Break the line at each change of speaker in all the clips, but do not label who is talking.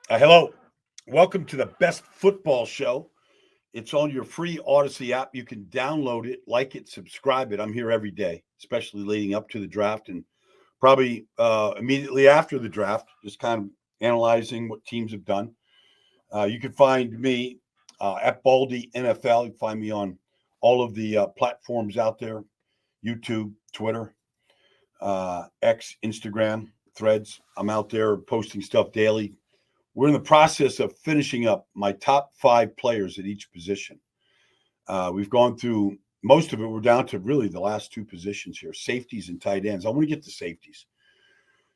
Hello. Welcome to the best football show. It's on your free Odyssey app. You can download it, like it, subscribe it. I'm here every day, especially leading up to the draft and probably immediately after the draft, just kind of analyzing what teams have done. You can find me at Baldy NFL. You can find me on all of the platforms out there: YouTube, Twitter, X, Instagram, Threads. I'm out there posting stuff daily. We're in the process of finishing up my top five players at each position. We've gone through most of it. We're down to really the last two positions here, safeties and tight ends. I want to get to safeties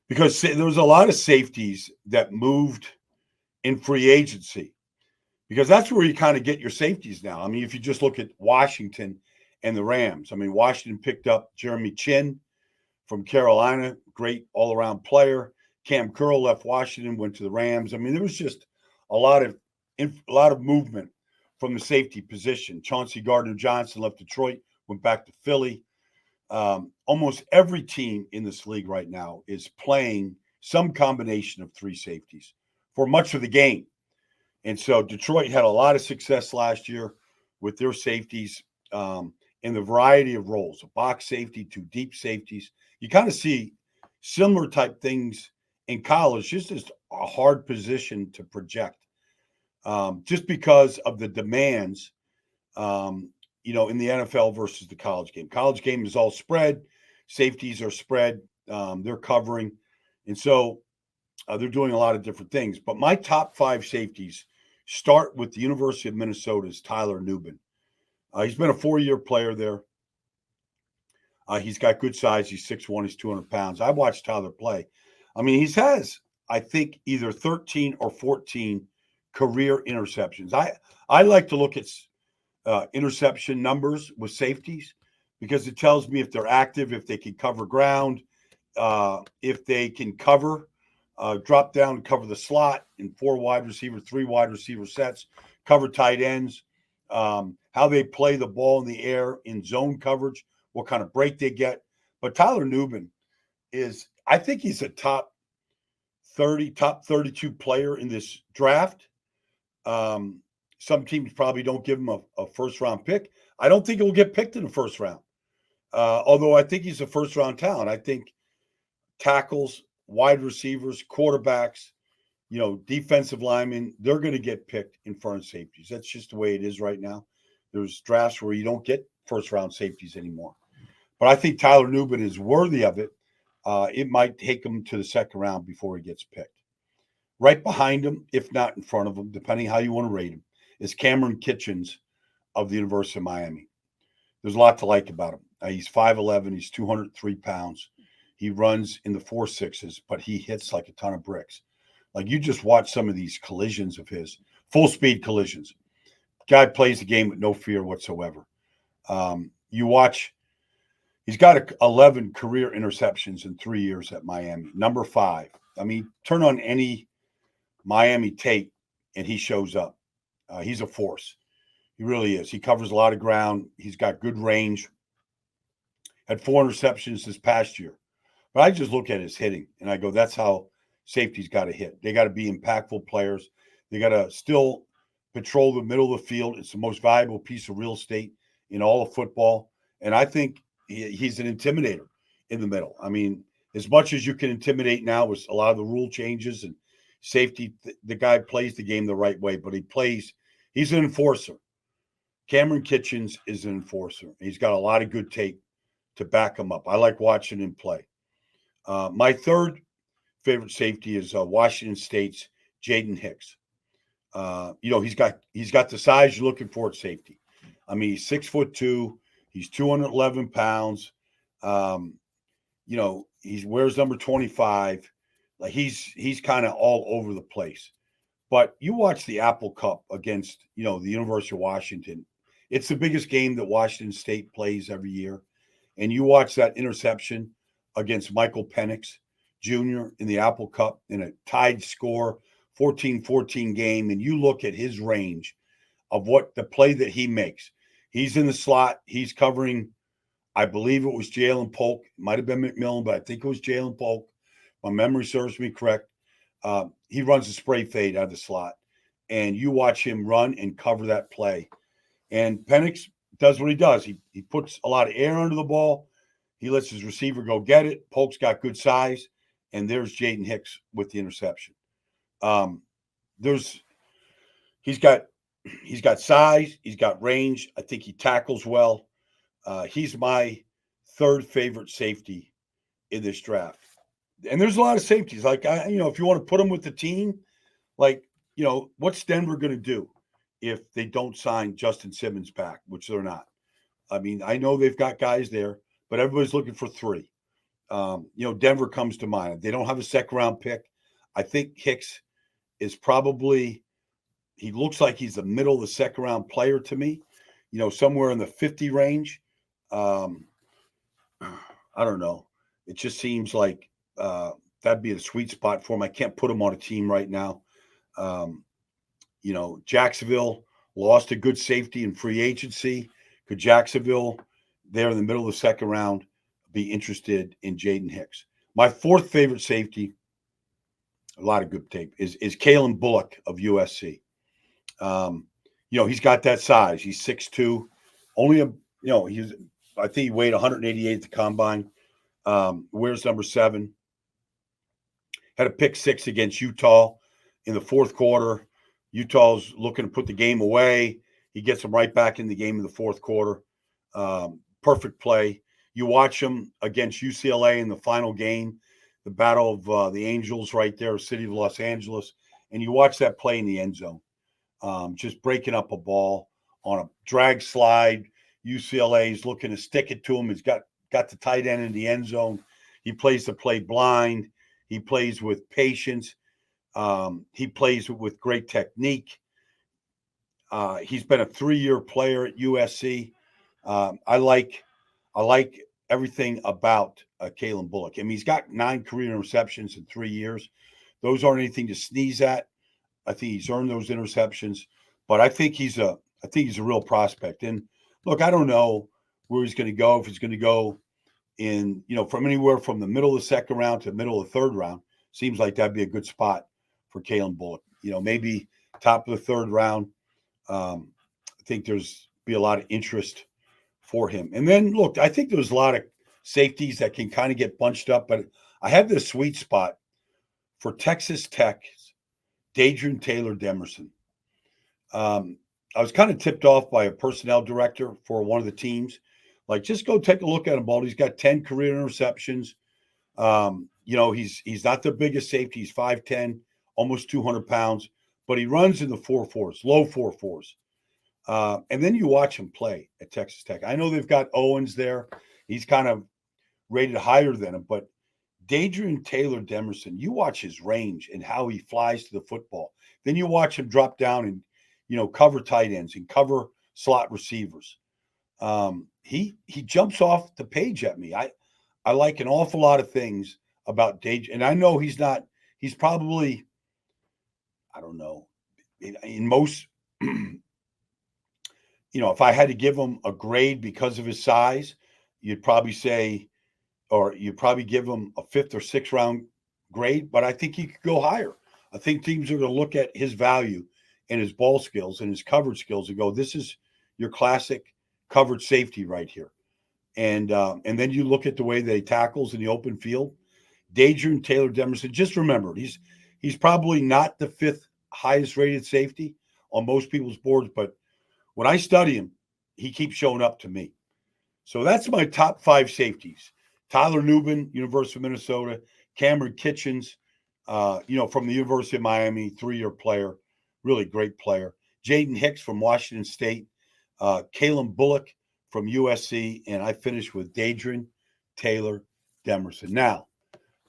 because there was a lot of safeties that moved in free agency because that's where you kind of get your safeties now. I mean, if you just look at Washington and the Rams, I mean, Washington picked up Jeremy Chin from Carolina, great all-around player. Cam Curl left Washington, went to the Rams. I mean, there was just a lot of movement from the safety position. Chauncey Gardner-Johnson left Detroit, went back to Philly. Almost every team in this league right now is playing some combination of three safeties for much of the game. And so Detroit had a lot of success last year with their safeties in the variety of roles, a box safety to deep safeties. You kind of see similar type things in college, just as a hard position to project, just because of the demands, in the NFL versus the college game. College game is all spread, safeties are spread, they're covering, and so they're doing a lot of different things. But my top five safeties start with the University of Minnesota's Tyler Nubin. He's been a 4-year player there. He's got good size. He's 6'1", he's 200 pounds. I watched Tyler play. I mean, he has, I think, either 13 or 14 career interceptions. I like to look at interception numbers with safeties because it tells me if they're active, if they can cover ground, if they can cover, drop down and cover the slot in 4 wide receiver, 3 wide receiver sets, cover tight ends, how they play the ball in the air in zone coverage, what kind of break they get. But Tyler Nubin I think he's a top 30, top 32 player in this draft. Some teams probably don't give him a first round pick. I don't think he'll get picked in the first round. Although I think he's a first round talent. I think tackles, wide receivers, quarterbacks, defensive linemen, they're going to get picked in front of safeties. That's just the way it is right now. There's drafts where you don't get first round safeties anymore. But I think Tyler Nubin is worthy of it. It might take him to the second round before he gets picked. Right behind him, if not in front of him, depending how you want to rate him, is Kamren Kinchens of the University of Miami. There's a lot to like about him. He's 5'11", he's 203 pounds. He runs in the 4.6s, but he hits like a ton of bricks. Like you just watch some of these collisions of his, full speed collisions. Guy plays the game with no fear whatsoever. You watch, he's got 11 career interceptions in 3 years at Miami. Number 5. I mean, turn on any Miami tape and he shows up. He's a force. He really is. He covers a lot of ground. He's got good range. Had 4 interceptions this past year. But I just look at his hitting and I go, that's how safety's got to hit. They got to be impactful players. They got to still patrol the middle of the field. It's the most valuable piece of real estate in all of football. And I think he's an intimidator in the middle. I mean, as much as you can intimidate now with a lot of the rule changes and safety, the guy plays the game the right way, but he's an enforcer. Kamren Kinchens is an enforcer. He's got a lot of good tape to back him up. I like watching him play. My third favorite safety is Washington State's Jaden Hicks. He's got the size you're looking for at safety. I mean, he's 6'2", he's 211 pounds. He wears number 25. Like he's kind of all over the place. But you watch the Apple Cup against, the University of Washington. It's the biggest game that Washington State plays every year. And you watch that interception against Michael Penix Jr. in the Apple Cup in a tied score, 14-14 game, and you look at his range of what the play that he makes. He's in the slot. He's covering, I believe it was Jalen Polk. It might have been McMillan, but I think it was Jalen Polk. My memory serves me correct. He runs a spray fade out of the slot, and you watch him run and cover that play. And Penix does what he does. He puts a lot of air under the ball. He lets his receiver go get it. Polk's got good size, and there's Jaden Hicks with the interception. There's he's got size, he's got range. I think he tackles well. He's my third favorite safety in this draft. And there's a lot of safeties. Like if you want to put them with the team, like what's Denver going to do if they don't sign Justin Simmons back, which they're not? I mean, I know they've got guys there, but everybody's looking for three. Denver comes to mind. They don't have a second round pick. I think Hicks is probably, he looks like he's the middle of the second round player to me, somewhere in the 50 range. I don't know. It just seems like that'd be a sweet spot for him. I can't put him on a team right now. Jacksonville lost a good safety in free agency. Could Jacksonville, there in the middle of the second round, be interested in Jaden Hicks? My fourth favorite safety, a lot of good tape, is Calen Bullock of USC. He's got that size. He's 6'2", I think he weighed 188 at the combine. Wears number 7. Had a pick 6 against Utah in the fourth quarter. Utah's looking to put the game away. He gets them right back in the game in the fourth quarter. Perfect play. You watch him against UCLA in the final game, the Battle of the Angels right there, city of Los Angeles, and you watch that play in the end zone. Just breaking up a ball on a drag slide. UCLA's looking to stick it to him. He's got the tight end in the end zone. He plays the play blind. He plays with patience. He plays with great technique. He's been a 3-year player at USC. I like everything about Calen Bullock. I mean, he's got 9 career interceptions in 3 years. Those aren't anything to sneeze at. I think he's earned those interceptions, but I think he's a real prospect. And look, I don't know where he's going to go. If he's going to go in, from anywhere from the middle of the second round to the middle of the third round, seems like that'd be a good spot for Calen Bullock. Maybe top of the third round. I think there's be a lot of interest for him. And then look, I think there's a lot of safeties that can kind of get bunched up, but I have this sweet spot for Texas Tech, Dadrion Taylor-Demerson. I was kind of tipped off by a personnel director for one of the teams. Like, just go take a look at him, Baldy. He's got 10 career interceptions. He's not the biggest safety. He's 5'10", almost 200 pounds, but he runs in the 4.4s, low 4.4s. And then you watch him play at Texas Tech. I know they've got Owens there. He's kind of rated higher than him, but Dadrion Taylor-Demerson, you watch his range and how he flies to the football. Then you watch him drop down and, cover tight ends and cover slot receivers. He jumps off the page at me. I like an awful lot of things about Dadrion. And I know he's probably, I don't know, in most, if I had to give him a grade because of his size, you'd probably say, or you'd probably give him a 5th or 6th round grade, but I think he could go higher. I think teams are going to look at his value and his ball skills and his coverage skills and go, this is your classic coverage safety right here. And then you look at the way that he tackles in the open field. Dadrion Taylor-Demerson, just remember, he's probably not the 5th highest rated safety on most people's boards, but when I study him, he keeps showing up to me. So that's my top 5 safeties. Tyler Nubin, University of Minnesota. Kamren Kinchens, from the University of Miami, 3-year player, really great player. Jaden Hicks from Washington State. Calen Bullock from USC. And I finished with Dadrion Taylor-Demerson. Now,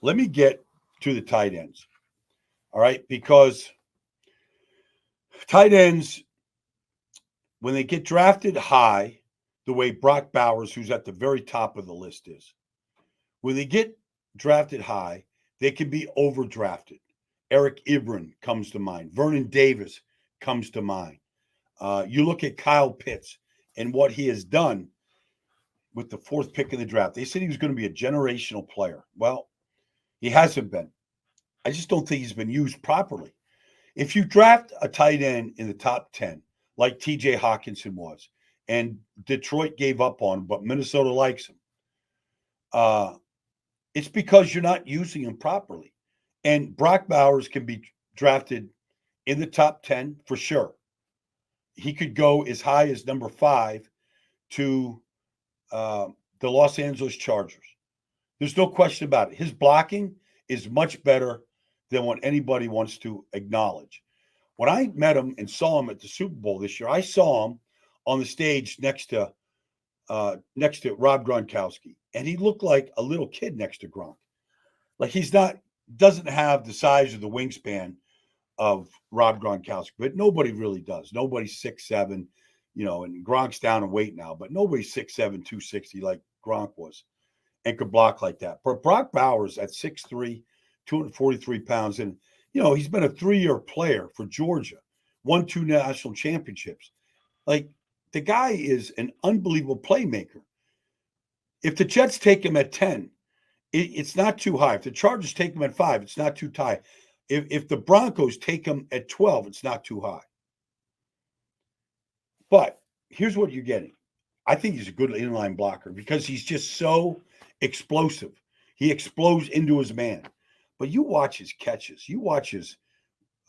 let me get to the tight ends. All right, because tight ends, when they get drafted high, the way Brock Bowers, who's at the very top of the list, is, when they get drafted high, they can be overdrafted. Eric Ebron comes to mind. Vernon Davis comes to mind. You look at Kyle Pitts and what he has done with the 4th pick in the draft. They said he was going to be a generational player. Well, he hasn't been. I just don't think he's been used properly. If you draft a tight end in the top 10, like TJ Hawkinson was, and Detroit gave up on him, but Minnesota likes him, it's because you're not using him properly. And Brock Bowers can be drafted in the top 10 for sure. He could go as high as number 5 to the Los Angeles Chargers. There's no question about it. His blocking is much better than what anybody wants to acknowledge. When I met him and saw him at the Super Bowl this year, I saw him on the stage next to Rob Gronkowski, and he looked like a little kid next to Gronk. Like doesn't have the size of the wingspan of Rob Gronkowski, but nobody really does. Nobody's 6'7", and Gronk's down in weight now, but nobody's 6'7", 260 like Gronk was and could block like that. But Brock Bowers at 6'3", 243 pounds, and he's been a 3-year player for Georgia, won 2 national championships. Like, the guy is an unbelievable playmaker. If the Jets take him at 10, it's not too high. If the Chargers take him at 5, it's not too high. If the Broncos take him at 12, it's not too high. But here's what you're getting. I think he's a good inline blocker because he's just so explosive. He explodes into his man. But you watch his catches. You watch his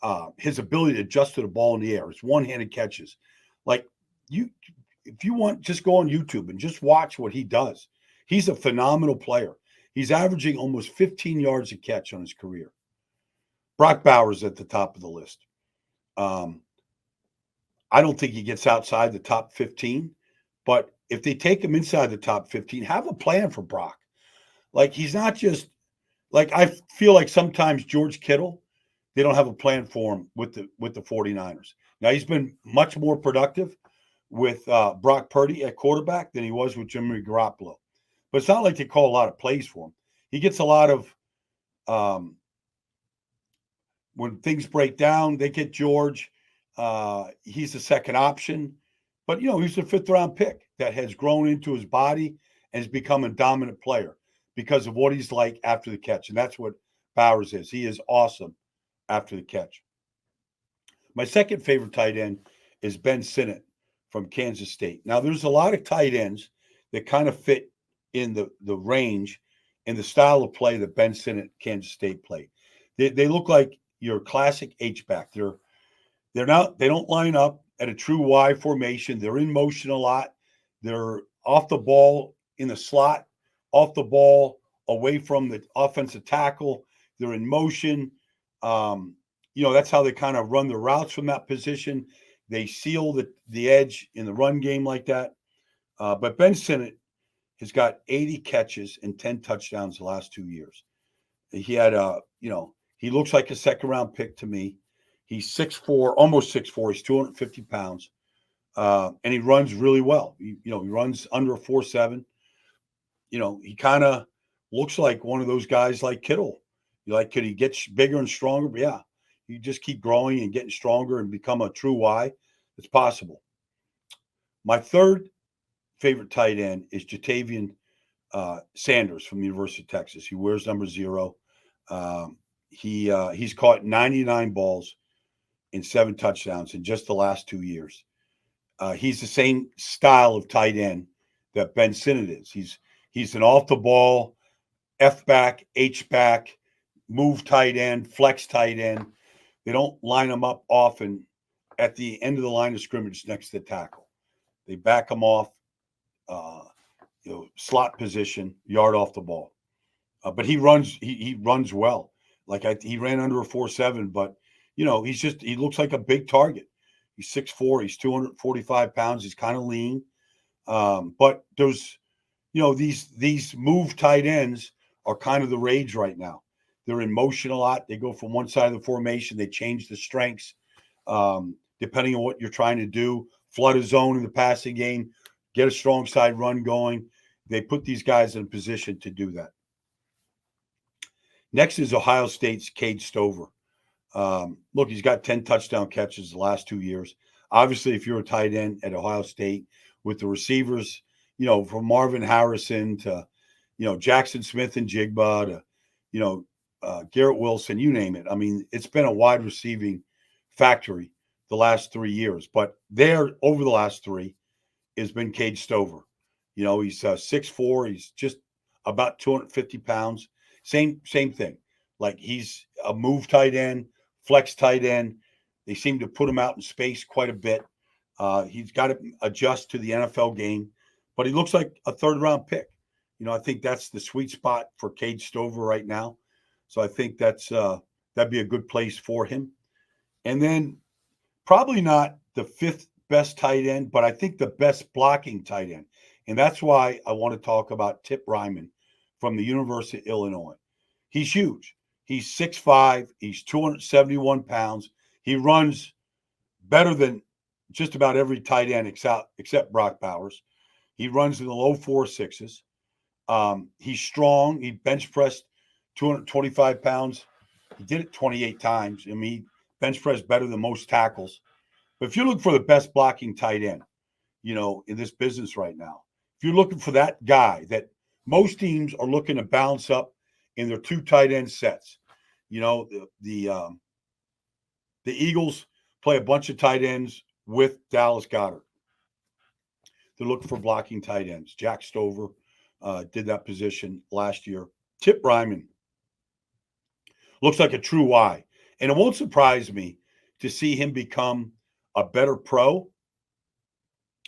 ability to adjust to the ball in the air. His one-handed catches. Like, if you want, just go on YouTube and just watch what he does. He's a phenomenal player. He's averaging almost 15 yards a catch on his career. Brock Bowers at the top of the list. I don't think he gets outside the top 15, but if they take him inside the top 15, have a plan for Brock. Like, he's not just like, I feel like sometimes George Kittle, they don't have a plan for him with the 49ers. Now, he's been much more productive with Brock Purdy at quarterback than he was with Jimmy Garoppolo. But it's not like they call a lot of plays for him. He gets a lot of when things break down, they get George. He's the second option. But, he's a 5th-round pick that has grown into his body and has become a dominant player because of what he's like after the catch. And that's what Bowers is. He is awesome after the catch. My second favorite tight end is Ben Sinnott from Kansas State. Now, there's a lot of tight ends that kind of fit in the range and the style of play that Ben Sinnott, Kansas State played. They look like your classic H-back. They don't line up at a true Y formation. They're in motion a lot. They're off the ball in the slot, off the ball away from the offensive tackle. They're in motion. That's how they kind of run their routes from that position. They seal the edge in the run game like that. But Ben Sinnott has got 80 catches and 10 touchdowns the last 2 years. He had he looks like a second-round pick to me. He's 6'4", almost 6'4". He's 250 pounds, and he runs really well. He runs under a 4.7. He kind of looks like one of those guys like Kittle. Could he get bigger and stronger? But yeah, you just keep growing and getting stronger and become a true Y. It's possible. My third favorite tight end is Jatavian Sanders from the University of Texas. He wears number 0. He's caught 99 balls in 7 touchdowns in just the last 2 years. He's the same style of tight end that Ben Sinnott is. He's an off the ball, F back, H back, move tight end, flex tight end. They don't line him up often at the end of the line of scrimmage next to the tackle. They back him off, slot position, yard off the ball. But he runs well. He ran under a 4.7, but he looks like a big target. He's 6'4", he's 245 pounds, he's kind of lean. But those, these move tight ends are kind of the rage right now. They're in motion a lot. They go from one side of the formation, they change the strengths, depending on what you're trying to do. Flood a zone in the passing game, get a strong side run going. They put these guys in a position to do that. Next is Ohio State's Cade Stover. Look, he's got 10 touchdown catches the last 2 years. Obviously, if you're a tight end at Ohio State with the receivers, from Marvin Harrison to, Jackson Smith and Jigba to, Garrett Wilson, you name it. I mean, it's been a wide receiving factory the last 3 years, but there over the last three has been Cade Stover. You know, he's 6'4", he's just about 250 pounds. Same thing. Like he's a move tight end, flex tight end. They seem to put him out in space quite a bit. He's got to adjust to the NFL game, but he looks like a third-round pick. You know, I think that's the sweet spot for Cade Stover right now. So I think that'd be a good place for him. And then probably not the fifth best tight end, but I think the best blocking tight end. And that's why I want to talk about Tip Reiman from the University of Illinois. He's huge. He's 6'5", he's 271 pounds. He runs better than just about every tight end except Brock Bowers. He runs in the low 4.6s. He's strong. He bench pressed 225 pounds. He did it 28 times. I mean, he bench pressed better than most tackles. But if you look for the best blocking tight end, you know, in this business right now, if you're looking for that guy that most teams are looking to balance up in their two tight end sets, you know, the Eagles play a bunch of tight ends with Dallas Goedert. They're looking for blocking tight ends. Jack Stover did that position last year. Tip Reiman looks like a true Y. And it won't surprise me to see him become a better pro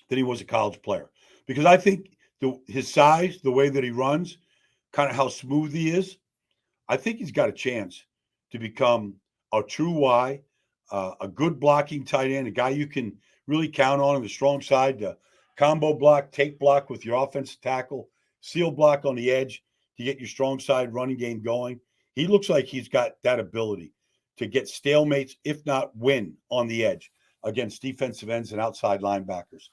than he was a college player. Because I think his size, the way that he runs, kind of how smooth he is, I think he's got a chance to become a true Y, a good blocking tight end, a guy you can really count on the strong side to combo block, take block with your offensive tackle, seal block on the edge to get your strong side running game going. He looks like he's got that ability to get stalemates, if not win on the edge against defensive ends and outside linebackers.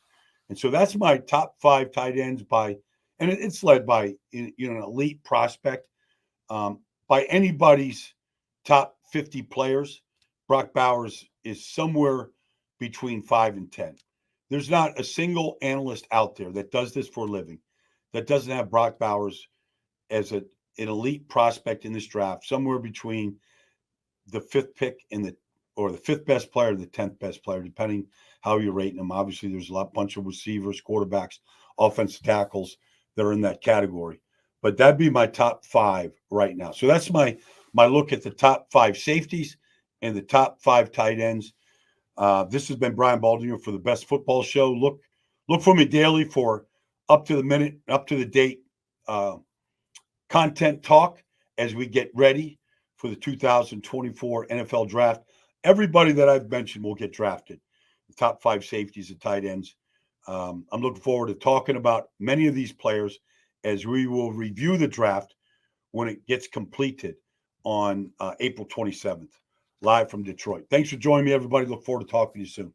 And so that's my top 5 tight ends and it's led by, you know, an elite prospect. By anybody's top 50 players, Brock Bowers is somewhere between 5 and 10. There's not a single analyst out there that does this for a living that doesn't have Brock Bowers as an elite prospect in this draft, somewhere between the 5th pick and the 5th best player to the 10th best player, depending how you're rating them. Obviously, there's a bunch of receivers, quarterbacks, offensive tackles that are in that category. But that'd be my top 5 right now. So that's my look at the top 5 safeties and the top 5 tight ends. This has been Brian Baldinger for the Best Football Show. Look for me daily for up to the minute, up to the date content talk as we get ready for the 2024 NFL Draft. Everybody that I've mentioned will get drafted. The top 5 safeties and tight ends. I'm looking forward to talking about many of these players as we will review the draft when it gets completed on April 27th, live from Detroit. Thanks for joining me, everybody. Look forward to talking to you soon.